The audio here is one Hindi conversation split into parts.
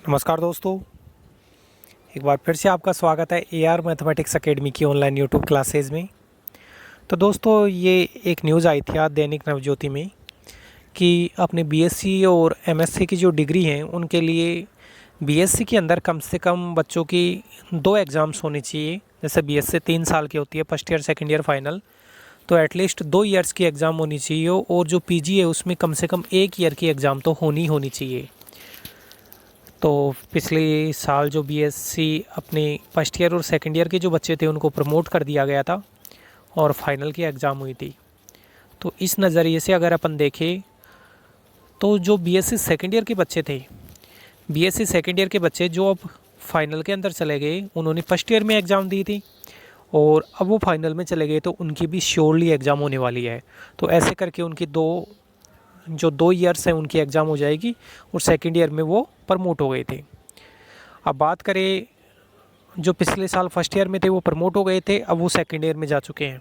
नमस्कार दोस्तों, एक बार फिर से आपका स्वागत है AR मैथमेटिक्स एकेडमी की ऑनलाइन यूट्यूब क्लासेस में। तो दोस्तों, ये एक न्यूज़ आई थी आज दैनिक नवज्योति में कि अपने BSc और MSc की जो डिग्री हैं उनके लिए BSc के अंदर कम से कम बच्चों की 2 एग्ज़ाम्स होनी चाहिए। जैसे BSc 3 साल की होती है, first year second year final, तो एटलीस्ट 2 ईयर्स की एग्ज़ाम होनी चाहिए और जो PG है उसमें कम से कम 1 ईयर की एग्ज़ाम तो होनी चाहिए। तो पिछले साल जो BSc अपने फर्स्ट ईयर और सेकंड ईयर के जो बच्चे थे उनको प्रमोट कर दिया गया था और फाइनल की एग्ज़ाम हुई थी। तो इस नज़रिए से अगर अपन देखें तो जो BSc सेकंड ईयर के बच्चे थे, BSc सेकंड ईयर के बच्चे जो अब फाइनल के अंदर चले गए, उन्होंने फर्स्ट ईयर में एग्ज़ाम दी थी और अब वो फाइनल में चले गए, तो उनकी भी श्योरली एग्ज़ाम होने वाली है। तो ऐसे करके उनकी 2 ईयर्स हैं उनकी एग्ज़ाम हो जाएगी और सेकेंड ईयर में वो प्रमोट हो गए थे। अब बात करें जो पिछले साल फर्स्ट ईयर में थे वो प्रमोट हो गए थे, अब वो सेकेंड ईयर में जा चुके हैं।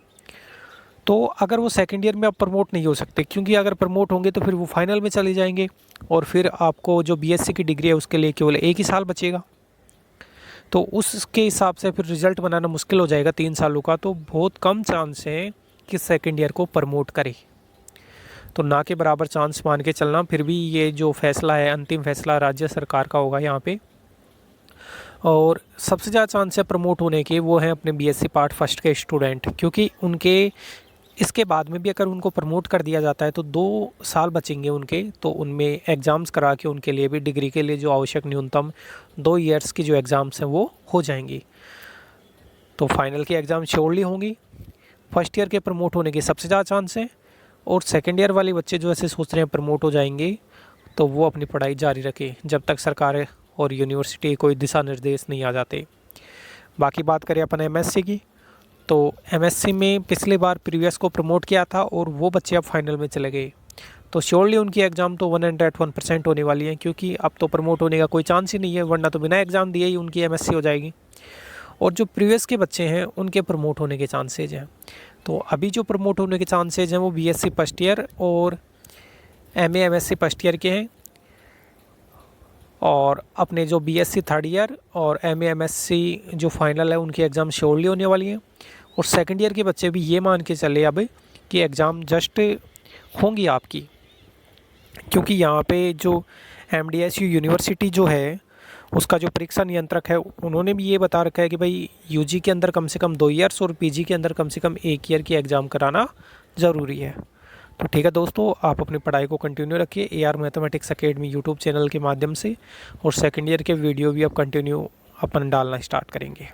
तो अगर वो सेकेंड ईयर में अब प्रमोट नहीं हो सकते, क्योंकि अगर प्रमोट होंगे तो फिर वो फाइनल में चले जाएंगे और फिर आपको जो BSc की डिग्री है उसके लिए केवल 1 ही साल बचेगा। तो उसके हिसाब से फिर रिज़ल्ट बनाना मुश्किल हो जाएगा 3 सालों का। तो बहुत कम चांस है कि सेकेंड ईयर को प्रमोट करे, तो ना के बराबर चांस मान के चलना। फिर भी ये जो फैसला है, अंतिम फैसला राज्य सरकार का होगा यहाँ पे। और सबसे ज़्यादा चांस है प्रमोट होने के वो हैं अपने BSc पार्ट फर्स्ट के स्टूडेंट, क्योंकि उनके इसके बाद में भी अगर उनको प्रमोट कर दिया जाता है तो 2 साल बचेंगे उनके, तो उनमें एग्ज़ाम्स करा के उनके लिए भी डिग्री के लिए जो आवश्यक न्यूनतम 2 ईयर्स की जो एग्ज़ाम्स हैं वो हो जाएंगी। तो फाइनल की एग्ज़ाम श्योरली होंगी। फर्स्ट ईयर के प्रमोट होने के सबसे ज़्यादा चांस है और सेकेंड ईयर वाले बच्चे जो ऐसे सोच रहे हैं प्रमोट हो जाएंगे, तो वो अपनी पढ़ाई जारी रखें जब तक सरकार और यूनिवर्सिटी कोई दिशा निर्देश नहीं आ जाते। बाकी बात करें अपन MSc की, तो MSc में पिछले बार प्रीवियस को प्रमोट किया था और वो बच्चे अब फाइनल में चले गए, तो श्योरली उनकी एग्ज़ाम तो 101% होने वाली है, क्योंकि अब तो प्रमोट होने का कोई चांस ही नहीं है, वरना तो बिना एग्ज़ाम दिए ही उनकी MSc हो जाएगी। और जो प्रीवियस के बच्चे हैं उनके प्रमोट होने के चांसेज हैं। तो अभी जो प्रमोट होने के चांसेज हैं वो BSc फर्स्ट ईयर और MA MSc फर्स्ट ईयर के हैं, और अपने जो BSc थर्ड ईयर और MA MSc जो फाइनल है उनकी एग्ज़ाम श्योरली होने वाली है। और सेकंड ईयर के बच्चे भी ये मान के चले अब कि एग्ज़ाम जस्ट होंगी आपकी, क्योंकि यहाँ पे जो MDSU यूनिवर्सिटी जो है उसका जो परीक्षा नियंत्रक है उन्होंने भी ये बता रखा है कि भाई UG के अंदर कम से कम 2 ईयर्स और PG के अंदर कम से कम 1 ईयर की एग्ज़ाम कराना ज़रूरी है। तो ठीक है दोस्तों, आप अपनी पढ़ाई को कंटिन्यू रखिए AR mathematics academy YouTube channel के माध्यम से, और सेकेंड ईयर के वीडियो भी अब कंटिन्यू अपन डालना स्टार्ट करेंगे।